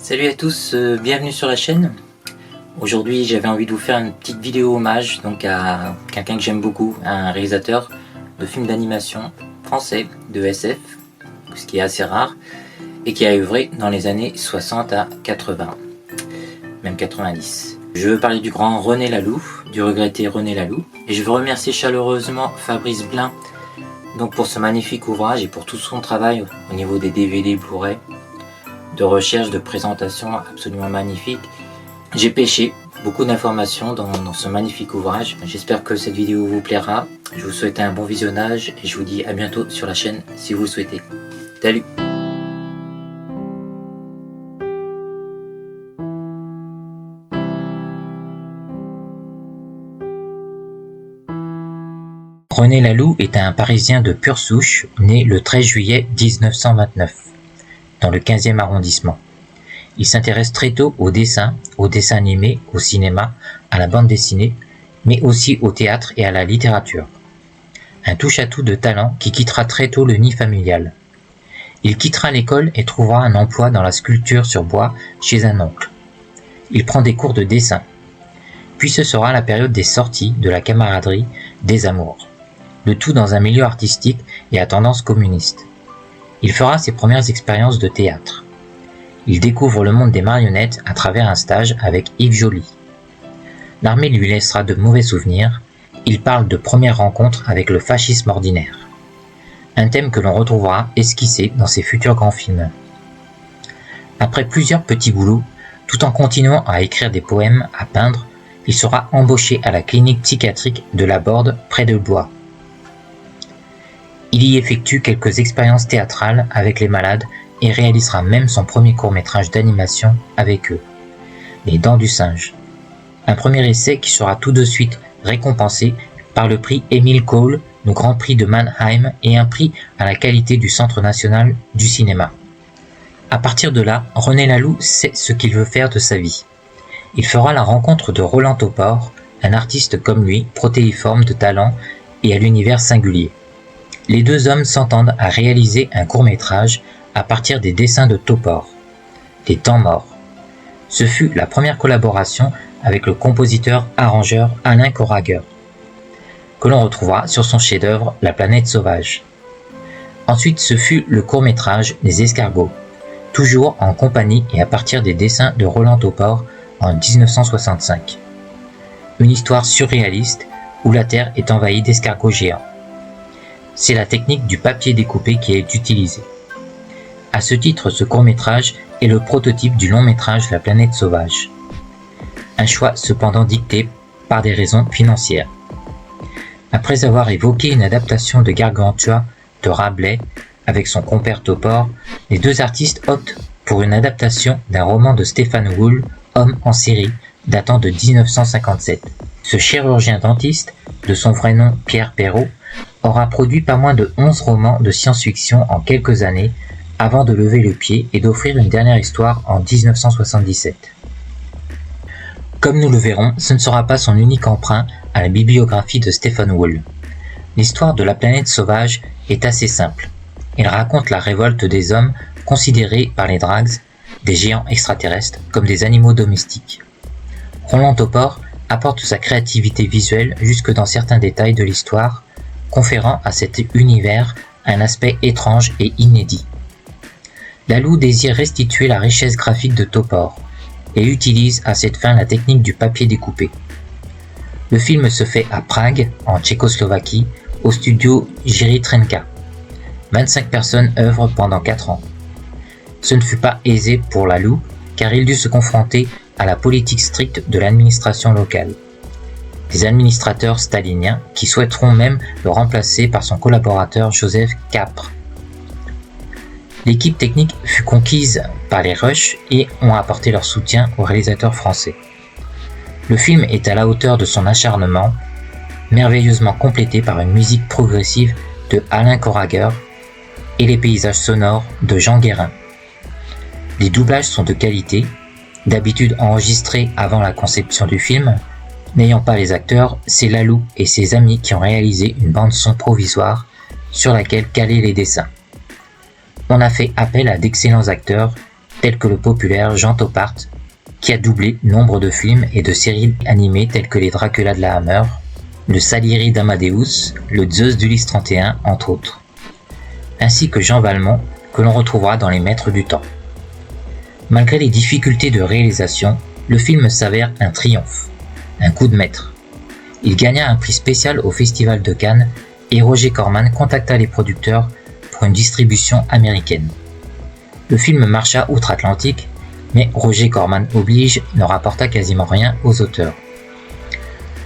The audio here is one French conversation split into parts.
Salut à tous, bienvenue sur la chaîne. Aujourd'hui j'avais envie de vous faire une petite vidéo hommage donc à quelqu'un que j'aime beaucoup, un réalisateur de films d'animation français, de SF, ce qui est assez rare, et qui a œuvré dans les années 60 à 80, même 90. Je veux parler du grand René Laloux, du regretté René Laloux, et je veux remercier chaleureusement Fabrice Blin donc pour ce magnifique ouvrage et pour tout son travail au niveau des DVD Blu-ray, de recherche, de présentation absolument magnifique. J'ai pêché beaucoup d'informations dans ce magnifique ouvrage. J'espère que cette vidéo vous plaira. Je vous souhaite un bon visionnage et je vous dis à bientôt sur la chaîne si vous le souhaitez. Salut! René Laloux est un Parisien de pure souche, né le 13 juillet 1929. Dans le 15e arrondissement. Il s'intéresse très tôt au dessin animé, au cinéma, à la bande dessinée, mais aussi au théâtre et à la littérature. Un touche-à-tout de talent qui quittera très tôt le nid familial. Il quittera l'école et trouvera un emploi dans la sculpture sur bois chez un oncle. Il prend des cours de dessin. Puis ce sera la période des sorties, de la camaraderie, des amours. Le tout dans un milieu artistique et à tendance communiste. Il fera ses premières expériences de théâtre. Il découvre le monde des marionnettes à travers un stage avec Yves Joly. L'armée lui laissera de mauvais souvenirs. Il parle de premières rencontres avec le fascisme ordinaire. Un thème que l'on retrouvera esquissé dans ses futurs grands films. Après plusieurs petits boulots, tout en continuant à écrire des poèmes, à peindre, il sera embauché à la clinique psychiatrique de la Borde près de Blois. Il y effectue quelques expériences théâtrales avec les malades et réalisera même son premier court-métrage d'animation avec eux, Les Dents du Singe. Un premier essai qui sera tout de suite récompensé par le prix Émile Cole, le Grand Prix de Mannheim et un prix à la qualité du Centre national du cinéma. À partir de là, René Laloux sait ce qu'il veut faire de sa vie. Il fera la rencontre de Roland Topor, un artiste comme lui, protéiforme de talent et à l'univers singulier. Les deux hommes s'entendent à réaliser un court-métrage à partir des dessins de Topor, Les Temps Morts. Ce fut la première collaboration avec le compositeur-arrangeur Alain Coraguer, que l'on retrouvera sur son chef-d'œuvre La Planète Sauvage. Ensuite, ce fut le court-métrage Les Escargots, toujours en compagnie et à partir des dessins de Roland Topor en 1965. Une histoire surréaliste où la Terre est envahie d'escargots géants. C'est la technique du papier découpé qui est utilisée. À ce titre, ce court-métrage est le prototype du long-métrage La Planète Sauvage. Un choix cependant dicté par des raisons financières. Après avoir évoqué une adaptation de Gargantua de Rabelais avec son compère Topor, les deux artistes optent pour une adaptation d'un roman de Stephen Wool, Homme en série, datant de 1957. Ce chirurgien dentiste, de son vrai nom Pierre Perrault, aura produit pas moins de 11 romans de science-fiction en quelques années avant de lever le pied et d'offrir une dernière histoire en 1977. Comme nous le verrons, ce ne sera pas son unique emprunt à la bibliographie de Stephen Wool. L'histoire de La Planète Sauvage est assez simple. Elle raconte la révolte des hommes considérés par les Drags, des géants extraterrestres, comme des animaux domestiques. Roland Topor apporte sa créativité visuelle jusque dans certains détails de l'histoire, conférant à cet univers un aspect étrange et inédit. Laloux désire restituer la richesse graphique de Topor et utilise à cette fin la technique du papier découpé. Le film se fait à Prague, en Tchécoslovaquie, au studio Jiří Trnka. 25 personnes œuvrent pendant 4 ans. Ce ne fut pas aisé pour Laloux, car il dut se confronter à la politique stricte de l'administration locale. Des administrateurs staliniens qui souhaiteront même le remplacer par son collaborateur Joseph Capre. L'équipe technique fut conquise par les Rush et ont apporté leur soutien aux réalisateurs français. Le film est à la hauteur de son acharnement, merveilleusement complété par une musique progressive de Alain Coraguer et les paysages sonores de Jean Guérin. Les doublages sont de qualité, d'habitude enregistrés avant la conception du film. N'ayant pas les acteurs, c'est Laloux et ses amis qui ont réalisé une bande-son provisoire sur laquelle caler les dessins. On a fait appel à d'excellents acteurs tels que le populaire Jean Topart, qui a doublé nombre de films et de séries animées tels que les Dracula de la Hammer, le Salieri d'Amadeus, le Zeus d'Ulysse 31, entre autres, ainsi que Jean Valmont, que l'on retrouvera dans Les Maîtres du Temps. Malgré les difficultés de réalisation, le film s'avère un triomphe, un coup de maître. Il gagna un prix spécial au Festival de Cannes et Roger Corman contacta les producteurs pour une distribution américaine. Le film marcha outre-Atlantique, mais Roger Corman oblige ne rapporta quasiment rien aux auteurs.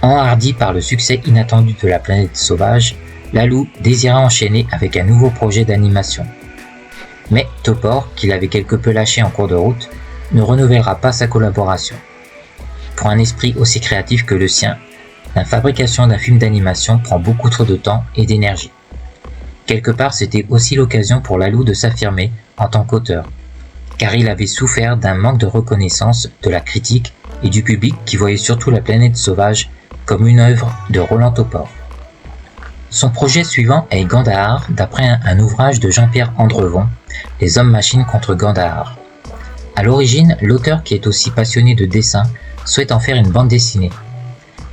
Enhardi par le succès inattendu de La Planète Sauvage, Laloux désira enchaîner avec un nouveau projet d'animation. Mais Topor, qu'il avait quelque peu lâché en cours de route, ne renouvellera pas sa collaboration. Pour un esprit aussi créatif que le sien, la fabrication d'un film d'animation prend beaucoup trop de temps et d'énergie. Quelque part, c'était aussi l'occasion pour Laloux de s'affirmer en tant qu'auteur, car il avait souffert d'un manque de reconnaissance de la critique et du public qui voyait surtout La Planète Sauvage comme une œuvre de Roland Topor. Son projet suivant est Gandahar, d'après un ouvrage de Jean-Pierre Andrevon, Les Hommes-Machines contre Gandahar. À l'origine, l'auteur, qui est aussi passionné de dessin, souhaite en faire une bande dessinée.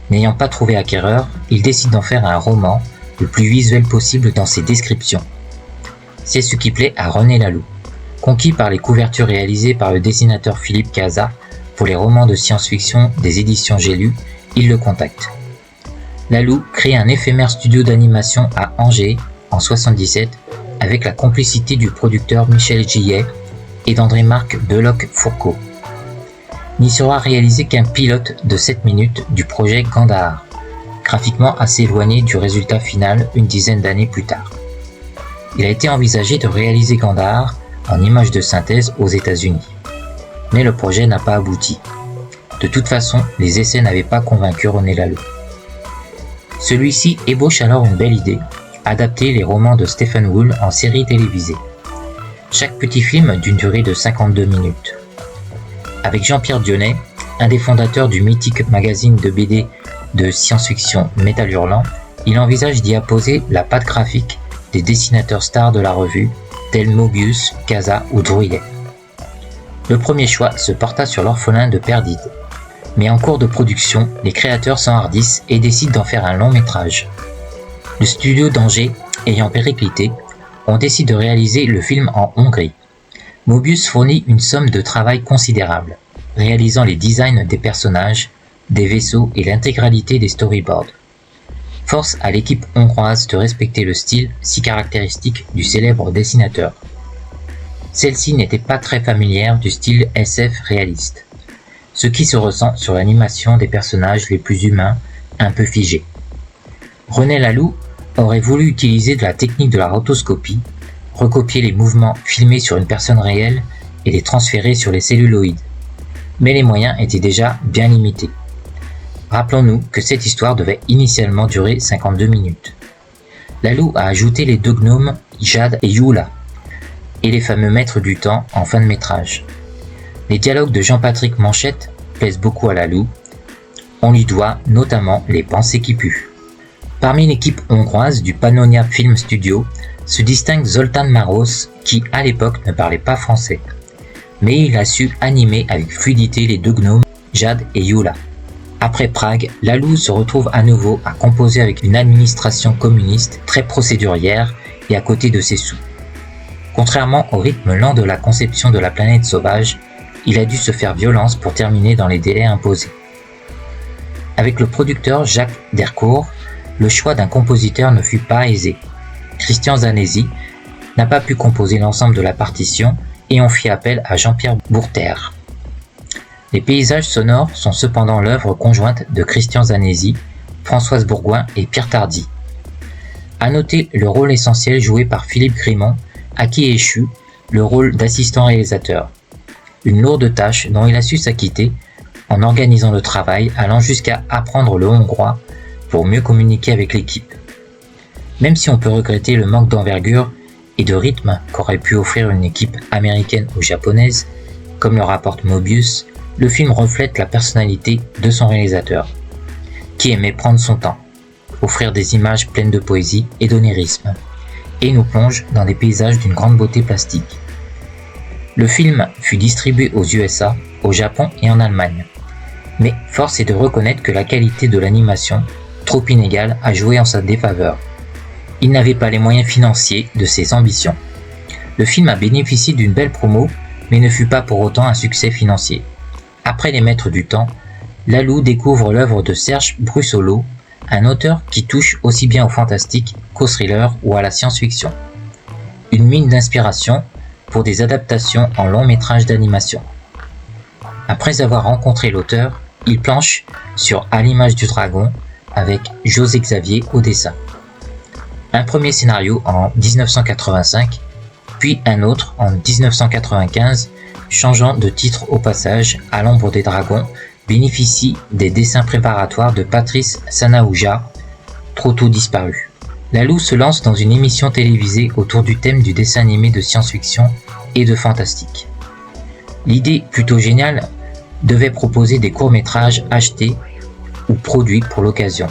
N'ayant pas trouvé acquéreur, il décide d'en faire un roman, le plus visuel possible dans ses descriptions. C'est ce qui plaît à René Laloux. Conquis par les couvertures réalisées par le dessinateur Philippe Cazat pour les romans de science-fiction des éditions J'ai lu, il le contacte. Laloux crée un éphémère studio d'animation à Angers en 1977 avec la complicité du producteur Michel Gillet et d'André-Marc Deloc-Fourcault. N'y sera réalisé qu'un pilote de 7 minutes du projet Gandahar, graphiquement assez éloigné du résultat final une dizaine d'années plus tard. Il a été envisagé de réaliser Gandahar en images de synthèse aux États-Unis, mais le projet n'a pas abouti. De toute façon, les essais n'avaient pas convaincu René Laloux. Celui-ci ébauche alors une belle idée, adapter les romans de Stephen Wool en série télévisée. Chaque petit film d'une durée de 52 minutes. Avec Jean-Pierre Dionnet, un des fondateurs du mythique magazine de BD de science-fiction Métal Hurlant, il envisage d'y apposer la patte graphique des dessinateurs stars de la revue, tels Mobius, Cazat ou Drouillet. Le premier choix se porta sur L'Orphelin de Perdide. Mais en cours de production, les créateurs s'enhardissent et décident d'en faire un long métrage. Le studio d'Angers ayant périclité, on décide de réaliser le film en Hongrie. Mobius fournit une somme de travail considérable, réalisant les designs des personnages, des vaisseaux et l'intégralité des storyboards. Force à l'équipe hongroise de respecter le style si caractéristique du célèbre dessinateur. Celle-ci n'était pas très familière du style SF réaliste, ce qui se ressent sur l'animation des personnages les plus humains, un peu figés. René Laloux aurait voulu utiliser de la technique de la rotoscopie, recopier les mouvements filmés sur une personne réelle et les transférer sur les celluloïdes. Mais les moyens étaient déjà bien limités. Rappelons-nous que cette histoire devait initialement durer 52 minutes. Laloux a ajouté les deux gnomes Jade et Yula, et les fameux maîtres du temps en fin de métrage. Les dialogues de Jean-Patrick Manchette plaisent beaucoup à Laloux. On lui doit notamment les pensées qui puent. Parmi l'équipe hongroise du Pannonia Film Studio se distingue Zoltán Maros qui, à l'époque, ne parlait pas français. Mais il a su animer avec fluidité les deux gnomes, Jade et Yula. Après Prague, Laloux se retrouve à nouveau à composer avec une administration communiste très procédurière et à côté de ses sous. Contrairement au rythme lent de la conception de La Planète Sauvage, il a dû se faire violence pour terminer dans les délais imposés. Avec le producteur Jacques Dercourt, le choix d'un compositeur ne fut pas aisé. Christian Zanesi n'a pas pu composer l'ensemble de la partition et on fit appel à Jean-Pierre Bourter. Les paysages sonores sont cependant l'œuvre conjointe de Christian Zanesi, Françoise Bourgoin et Pierre Tardy. À noter le rôle essentiel joué par Philippe Grimont, à qui échut le rôle d'assistant réalisateur. Une lourde tâche dont il a su s'acquitter en organisant le travail, allant jusqu'à apprendre le hongrois pour mieux communiquer avec l'équipe. Même si on peut regretter le manque d'envergure et de rythme qu'aurait pu offrir une équipe américaine ou japonaise, comme le rapporte Mobius, le film reflète la personnalité de son réalisateur, qui aimait prendre son temps, offrir des images pleines de poésie et d'onirisme, et nous plonge dans des paysages d'une grande beauté plastique. Le film fut distribué aux USA, au Japon et en Allemagne. Mais force est de reconnaître que la qualité de l'animation, trop inégale, a joué en sa défaveur. Il n'avait pas les moyens financiers de ses ambitions. Le film a bénéficié d'une belle promo, mais ne fut pas pour autant un succès financier. Après Les Maîtres du Temps, Lalou découvre l'œuvre de Serge Brussolo, un auteur qui touche aussi bien au fantastique qu'au thriller ou à la science-fiction. Une mine d'inspiration pour des adaptations en long métrage d'animation. Après avoir rencontré l'auteur, il planche sur À l'image du dragon avec José Xavier au dessin. Un premier scénario en 1985, puis un autre en 1995, changeant de titre au passage, À l'ombre des dragons, bénéficie des dessins préparatoires de Patrice Sanahuja, trop tôt disparu. Lalou se lance dans une émission télévisée autour du thème du dessin animé de science-fiction et de fantastique. L'idée plutôt géniale devait proposer des courts-métrages achetés ou produits pour l'occasion.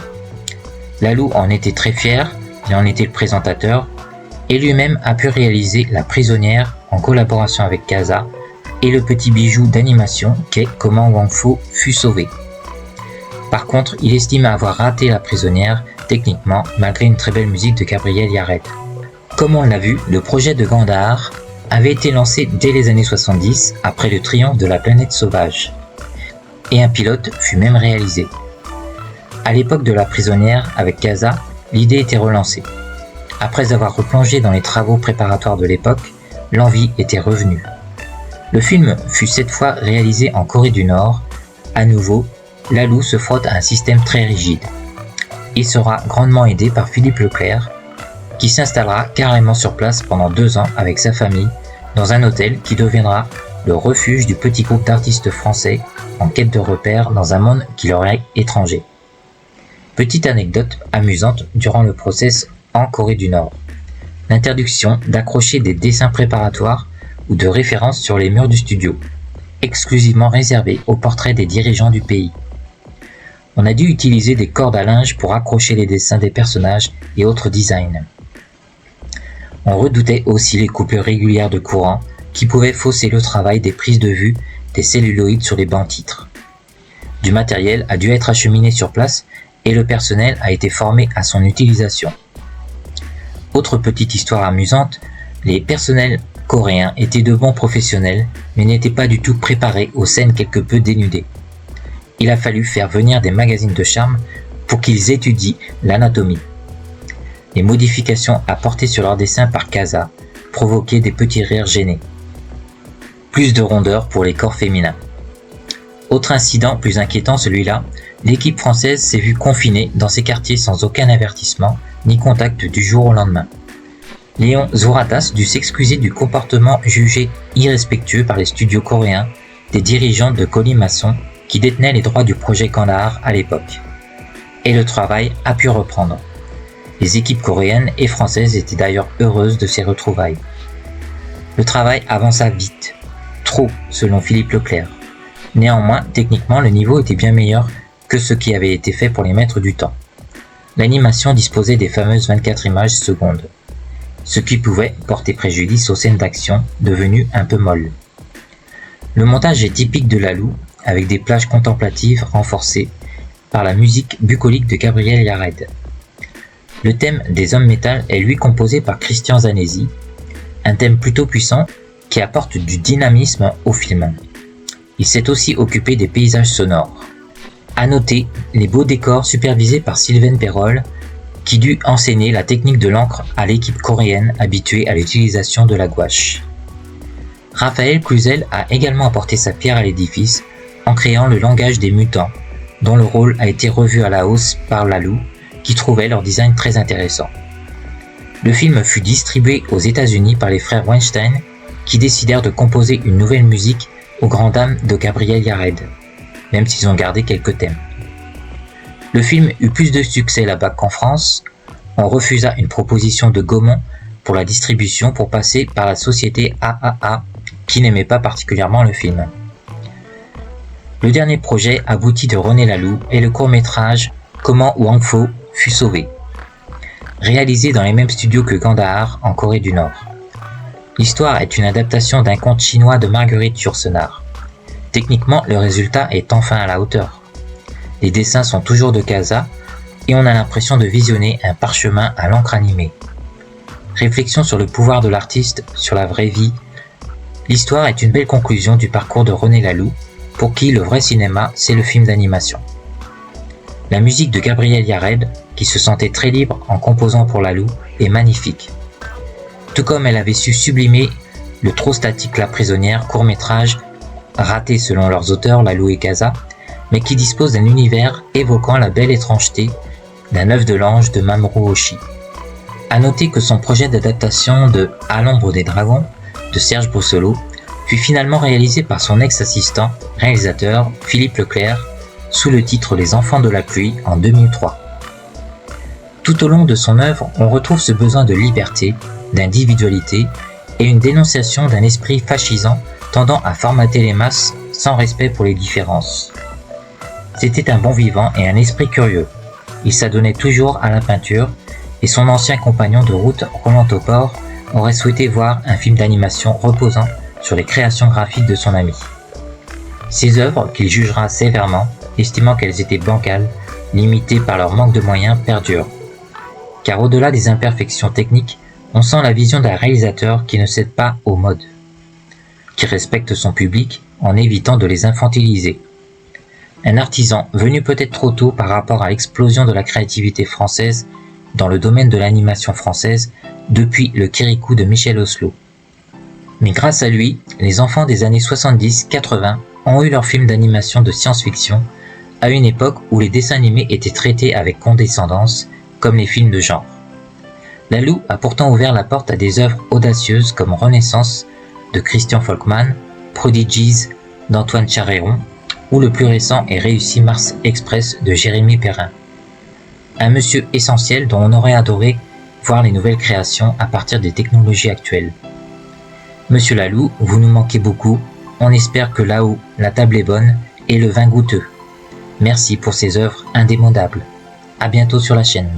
Lalou en était très fier, il en était le présentateur, et lui-même a pu réaliser La Prisonnière en collaboration avec Casa et le petit bijou d'animation qu'est Comment Wang Fu fut sauvé. Par contre, il estime avoir raté La Prisonnière techniquement, malgré une très belle musique de Gabriel Yared. Comme on l'a vu, le projet de Gandahar avait été lancé dès les années 70, après le triomphe de la planète sauvage. Et un pilote fut même réalisé. À l'époque de La Prisonnière, avec Casa, l'idée était relancée. Après avoir replongé dans les travaux préparatoires de l'époque, l'envie était revenue. Le film fut cette fois réalisé en Corée du Nord. À nouveau, Lalou se frotte à un système très rigide. Il sera grandement aidé par Philippe Leclerc, qui s'installera carrément sur place pendant 2 ans avec sa famille dans un hôtel qui deviendra le refuge du petit groupe d'artistes français en quête de repères dans un monde qui leur est étranger. Petite anecdote amusante durant le process en Corée du Nord. L'interdiction d'accrocher des dessins préparatoires ou de références sur les murs du studio, exclusivement réservés aux portraits des dirigeants du pays. On a dû utiliser des cordes à linge pour accrocher les dessins des personnages et autres designs. On redoutait aussi les coupures régulières de courant qui pouvaient fausser le travail des prises de vue des celluloïdes sur les bancs titres. Du matériel a dû être acheminé sur place et le personnel a été formé à son utilisation. Autre petite histoire amusante, les personnels coréens étaient de bons professionnels mais n'étaient pas du tout préparés aux scènes quelque peu dénudées. Il a fallu faire venir des magazines de charme pour qu'ils étudient l'anatomie. Les modifications apportées sur leur dessin par Casa provoquaient des petits rires gênés. Plus de rondeur pour les corps féminins. Autre incident plus inquiétant celui-là, l'équipe française s'est vue confinée dans ses quartiers sans aucun avertissement ni contact du jour au lendemain. Léon Zouratas dut s'excuser du comportement jugé irrespectueux par les studios coréens des dirigeants de Colimaçon qui détenaient les droits du projet Kandahar à l'époque. Et le travail a pu reprendre. Les équipes coréennes et françaises étaient d'ailleurs heureuses de ces retrouvailles. Le travail avança vite, trop selon Philippe Leclerc. Néanmoins, techniquement, le niveau était bien meilleur que ce qui avait été fait pour les Maîtres du Temps. L'animation disposait des fameuses 24 images secondes, ce qui pouvait porter préjudice aux scènes d'action devenues un peu molles. Le montage est typique de Lalou, avec des plages contemplatives renforcées par la musique bucolique de Gabriel Yared. Le thème des hommes métal est lui composé par Christian Zanesi, un thème plutôt puissant qui apporte du dynamisme au film. Il s'est aussi occupé des paysages sonores. À noter les beaux décors supervisés par Sylvain Perrol, qui dut enseigner la technique de l'encre à l'équipe coréenne habituée à l'utilisation de la gouache. Raphaël Cluzel a également apporté sa pierre à l'édifice en créant le langage des mutants, dont le rôle a été revu à la hausse par Lalou, qui trouvait leur design très intéressant. Le film fut distribué aux États-Unis par les frères Weinstein, qui décidèrent de composer une nouvelle musique aux grandes dames de Gabriel Yared, même s'ils ont gardé quelques thèmes. Le film eut plus de succès là-bas qu'en France. On refusa une proposition de Gaumont pour la distribution pour passer par la société AAA, qui n'aimait pas particulièrement le film. Le dernier projet abouti de René Lalou est le court-métrage Comment Wang Fu fut sauvé, réalisé dans les mêmes studios que Kandahar en Corée du Nord. L'histoire est une adaptation d'un conte chinois de Marguerite Yourcenar. Techniquement, le résultat est enfin à la hauteur. Les dessins sont toujours de Casa et on a l'impression de visionner un parchemin à l'encre animée. Réflexion sur le pouvoir de l'artiste, sur la vraie vie. L'histoire est une belle conclusion du parcours de René Laloux, pour qui le vrai cinéma, c'est le film d'animation. La musique de Gabriel Yared, qui se sentait très libre en composant pour Laloux, est magnifique. Tout comme elle avait su sublimer le trop statique La Prisonnière, court-métrage raté selon leurs auteurs Laloux et Casa, mais qui dispose d'un univers évoquant la belle étrangeté d'un œuf de l'ange de Mamoru Oshii. À noter que son projet d'adaptation de À l'ombre des dragons de Serge Brusselot fut finalement réalisé par son ex-assistant réalisateur Philippe Leclerc sous le titre Les Enfants de la pluie en 2003. Tout au long de son œuvre, on retrouve ce besoin de liberté, d'individualité et une dénonciation d'un esprit fascisant tendant à formater les masses sans respect pour les différences. C'était un bon vivant et un esprit curieux. Il s'adonnait toujours à la peinture et son ancien compagnon de route, Roland Topor, aurait souhaité voir un film d'animation reposant sur les créations graphiques de son ami. Ces œuvres, qu'il jugera sévèrement, estimant qu'elles étaient bancales, limitées par leur manque de moyens, perdurent. Car au-delà des imperfections techniques, on sent la vision d'un réalisateur qui ne cède pas aux modes, qui respecte son public en évitant de les infantiliser. Un artisan venu peut-être trop tôt par rapport à l'explosion de la créativité française dans le domaine de l'animation française depuis le Kirikou de Michel Oslo. Mais grâce à lui, les enfants des années 70-80 ont eu leur film d'animation de science-fiction à une époque où les dessins animés étaient traités avec condescendance comme les films de genre. Laloux a pourtant ouvert la porte à des œuvres audacieuses comme Renaissance de Christian Folkman, Prodigies d'Antoine Charéron ou le plus récent et réussi Mars Express de Jérémy Perrin. Un monsieur essentiel dont on aurait adoré voir les nouvelles créations à partir des technologies actuelles. Monsieur Laloux, vous nous manquez beaucoup, on espère que là-haut, la table est bonne et le vin goûteux. Merci pour ces œuvres indémodables. À bientôt sur la chaîne.